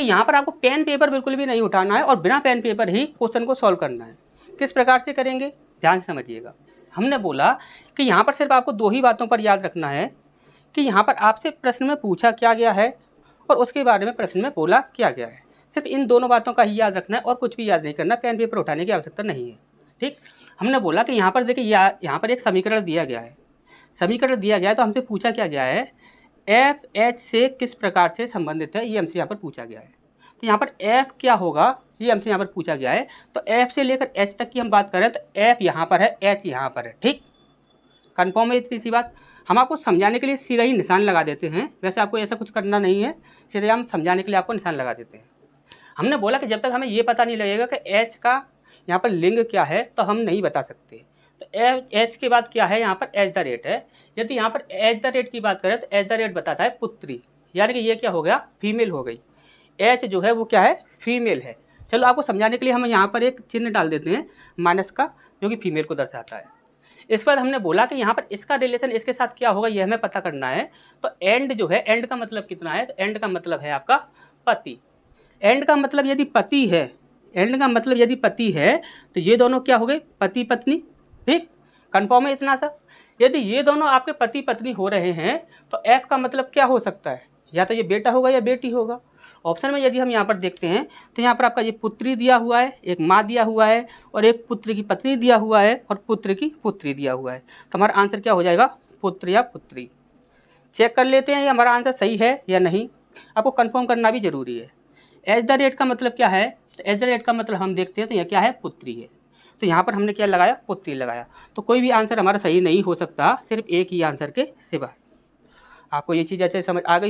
यहाँ पर आपको पेन पेपर बिल्कुल भी नहीं उठाना है और बिना पेन पेपर ही क्वेश्चन को सॉल्व करना है। किस प्रकार से करेंगे, ध्यान से समझिएगा। हमने बोला कि यहाँ पर सिर्फ आपको दो ही बातों पर याद रखना है कि यहाँ पर आपसे प्रश्न में पूछा क्या गया है और उसके बारे में प्रश्न में बोला क्या गया है। सिर्फ इन दोनों बातों का ही याद रखना है और कुछ भी याद नहीं करना, पेन पेपर उठाने की आवश्यकता नहीं है। ठीक, हमने बोला कि यहाँ पर देखिए यहाँ पर एक समीकरण दिया गया है। समीकरण दिया गया है तो हमसे पूछा क्या गया है, एफ एच से किस प्रकार से संबंधित है, ये हमसे यहाँ पर पूछा गया है। तो यहाँ पर एफ क्या होगा ये हमसे यहाँ पर पूछा गया है। तो एफ से लेकर एच तक की हम बात करें तो एफ यहाँ पर है, एच यहाँ पर है। ठीक, कन्फर्म है इतनी सी बात। हम आपको समझाने के लिए सीधा ही निशान लगा देते हैं, वैसे आपको ऐसा कुछ करना नहीं है, सीधे हम समझाने के लिए आपको निशान लगा देते हैं। हमने बोला कि जब तक हमें ये पता नहीं लगेगा कि एच का यहाँ पर लिंग क्या है तो हम नहीं बता सकते। तो एच के बाद क्या है, यहाँ पर एट द रेट है। यदि यहाँ पर एट द रेट की बात करें तो एट द रेट बताता है पुत्री, यानी कि ये क्या हो गया, फीमेल हो गई। एच जो है वो क्या है, फीमेल है। चलो आपको समझाने के लिए हम यहाँ पर एक चिन्ह डाल देते हैं माइनस का, जो कि फीमेल को दर्शाता है। इस पर हमने बोला कि यहाँ पर इसका रिलेशन इसके साथ क्या होगा ये हमें पता करना है। तो एंड जो है, एंड का मतलब कितना है, तो एंड का मतलब है आपका पति। एंड का मतलब यदि पति है, एंड का मतलब यदि पति है तो ये दोनों क्या हो गए, पति पत्नी। ठीक, कन्फर्म है इतना सा। यदि ये दोनों आपके पति पत्नी हो रहे हैं तो एफ का मतलब क्या हो सकता है, या तो ये बेटा होगा या बेटी होगा। ऑप्शन में यदि हम यहाँ पर देखते हैं तो यहाँ पर आपका ये पुत्री दिया हुआ है, एक माँ दिया हुआ है और एक पुत्र की पत्नी दिया हुआ है और पुत्र की पुत्री दिया हुआ है। तो हमारा आंसर क्या हो जाएगा, पुत्र या पुत्री। चेक कर लेते हैं ये हमारा आंसर सही है या नहीं, आपको कंफर्म करना भी जरूरी है। एट द रेट का मतलब क्या है, तो एट द रेट का मतलब हम देखते हैं तो यह क्या है, पुत्री है। तो यहाँ पर हमने क्या लगाया, पुत्री लगाया। तो कोई भी आंसर हमारा सही नहीं हो सकता सिर्फ एक ही आंसर के सिवा। आपको ये चीज़ अच्छे समझ आ गई।